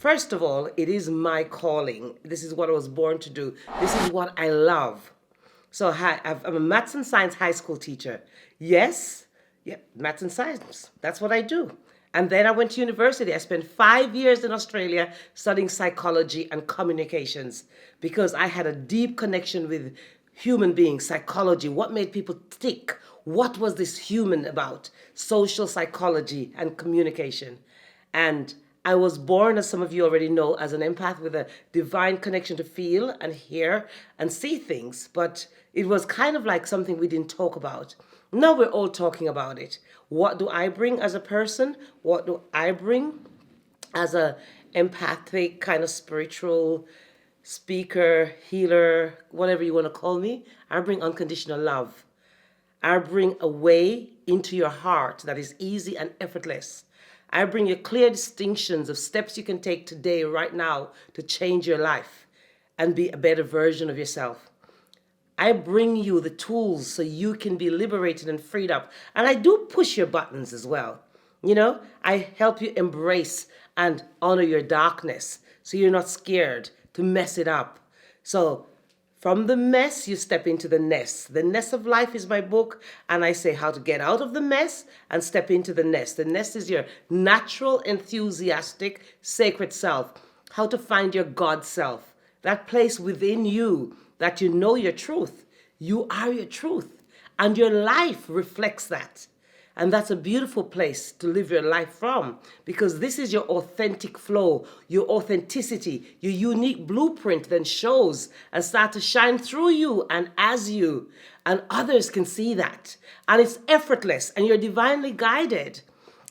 First of all, it is my calling. This is what I was born to do. This is what I love. So I'm a maths and science high school teacher. Yes, yeah, maths and science. That's what I do. And then I went to university. I spent 5 years in Australia studying psychology and communications because I had a deep connection with human beings, psychology, what made people tick, what was this human about, social psychology and communication. And I was born, as some of you already know, as an empath with a divine connection to feel and hear and see things. But it was kind of like something we didn't talk about. Now we're all talking about it. What do I bring as a person? What do I bring as a empathic kind of spiritual speaker, healer, whatever you want to call me? I bring unconditional love. I bring a way into your heart that is easy and effortless. I bring you clear distinctions of steps you can take today, right now, to change your life and be a better version of yourself. I bring you the tools so you can be liberated and freed up. And I do push your buttons as well. You know, I help you embrace and honor your darkness so you're not scared to mess it up. So from the mess, you step into the nest. The Nest of Life is my book, and I say how to get out of the mess and step into the nest. The nest is your natural, enthusiastic, sacred self. How to find your God self, that place within you that you know your truth. You are your truth, and your life reflects that. And that's a beautiful place to live your life from, because this is your authentic flow, your authenticity, your unique blueprint then shows and start to shine through you and as you, and others can see that. And it's effortless and you're divinely guided.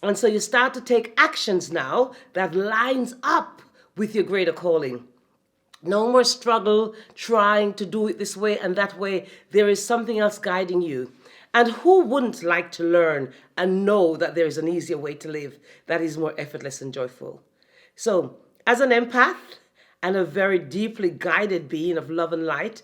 And so you start to take actions now that lines up with your greater calling. No more struggle trying to do it this way and that way. There is something else guiding you. And who wouldn't like to learn and know that there is an easier way to live that is more effortless and joyful? So, as an empath and a very deeply guided being of love and light,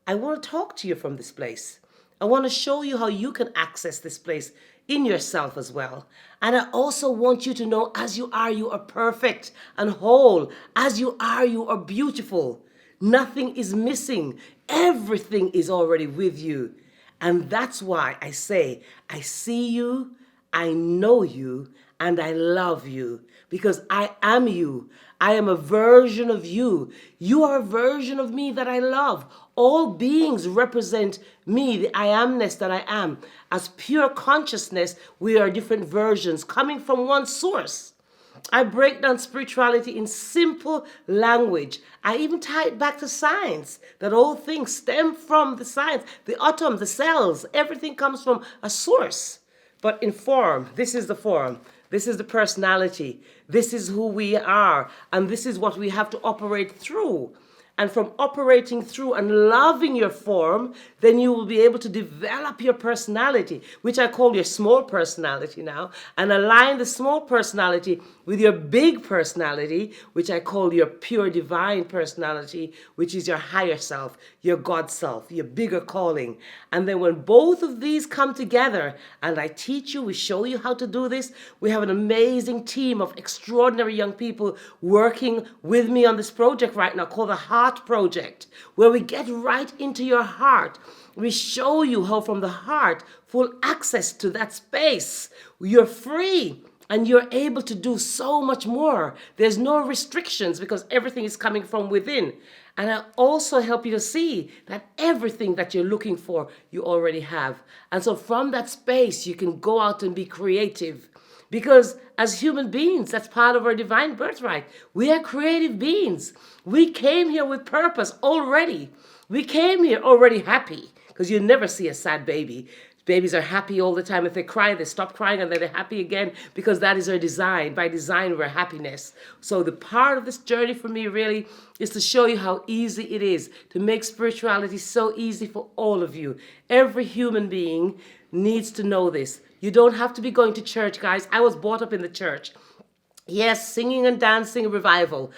I want to talk to you from this place. I want to show you how you can access this place in yourself as well. And I also want you to know, as you are perfect and whole. As you are beautiful. Nothing is missing. Everything is already with you. And that's why I say, I see you, I know you, and I love you. Because I am you. I am a version of you. You are a version of me that I love. All beings represent me, the I amness that I am. As pure consciousness, we are different versions coming from one source. I break down spirituality in simple language. I even tie it back to science, that all things stem from the science, the atom, the cells, everything comes from a source. But in form, this is the form. This is the personality. This is who we are. And this is what we have to operate through. And from operating through and loving your form, then you will be able to develop your personality, which I call your small personality now, and align the small personality with your big personality, which I call your pure divine personality, which is your higher self, your God self, your bigger calling. And then when both of these come together, and I teach you, we show you how to do this, we have an amazing team of extraordinary young people working with me on this project right now called the Heart Project, where we get right into your heart. We show you how from the heart, full access to that space, you're free and you're able to do so much more. There's no restrictions because everything is coming from within. And I also help you to see that everything that you're looking for, you already have. And so from that space, you can go out and be creative. Because as human beings, that's part of our divine birthright. We are creative beings. We came here with purpose already. We came here already happy, because you never see a sad baby. Babies are happy all the time. If they cry, they stop crying and then they're happy again, because that is our design. By design, we're happiness. So the part of this journey for me really is to show you how easy it is to make spirituality so easy for all of you. Every human being needs to know this. You don't have to be going to church, guys. I was brought up in the church. Yes, singing and dancing, revival.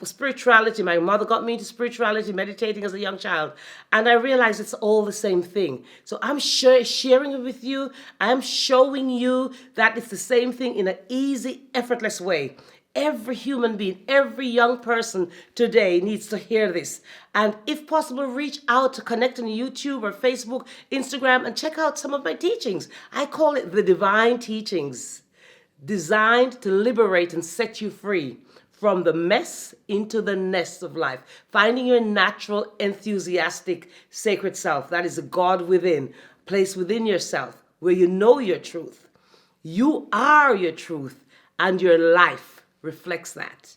Spirituality, my mother got me into spirituality, meditating as a young child. And I realized it's all the same thing. So I'm sharing it with you. I'm showing you that it's the same thing in an easy, effortless way. Every human being, every young person today needs to hear this. And if possible, reach out to connect on YouTube or Facebook, Instagram, and check out some of my teachings. I call it the divine teachings, designed to liberate and set you free from the mess into the nest of life. Finding your natural, enthusiastic, sacred self. That is a God within, place within yourself where you know your truth. You are your truth, and your life reflects that.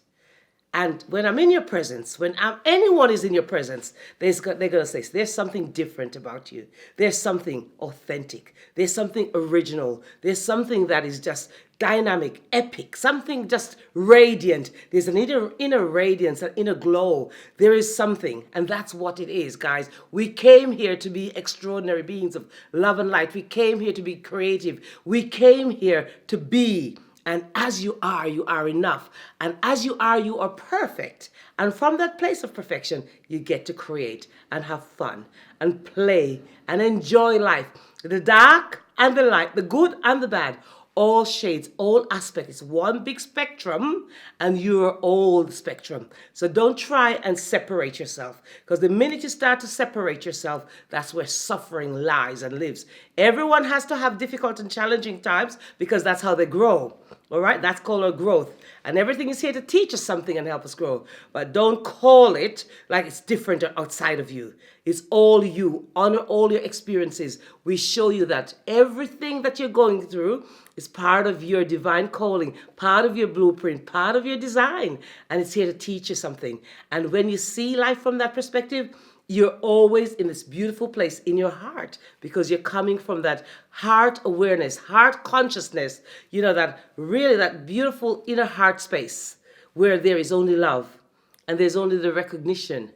And when I'm in your presence, anyone is in your presence, they're going to say, there's something different about you. There's something authentic. There's something original. There's something that is just dynamic, epic, something just radiant. There's an inner radiance, an inner glow. There is something, and that's what it is, guys. We came here to be extraordinary beings of love and light. We came here to be creative. We came here to be. And as you are enough. And as you are perfect. And from that place of perfection, you get to create and have fun and play and enjoy life. The dark and the light, the good and the bad, all shades, all aspects. It's one big spectrum, and you're all the spectrum. So don't try and separate yourself, because the minute you start to separate yourself, that's where suffering lies and lives. Everyone has to have difficult and challenging times, because that's how they grow. All right, that's called our growth. And everything is here to teach us something and help us grow. But don't call it like it's different or outside of you. It's all you. Honor all your experiences. We show you that everything that you're going through is part of your divine calling, part of your blueprint, part of your design. And it's here to teach you something. And when you see life from that perspective, you're always in this beautiful place in your heart, because you're coming from that heart awareness, heart consciousness, that beautiful inner heart space where there is only love, and there's only the recognition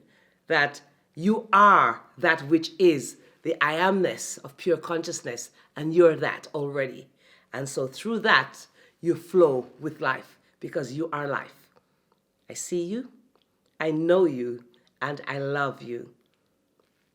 that you are that which is the I amness of pure consciousness, and you're that already. And so through that, you flow with life, because you are life. I see you, I know you, and I love you.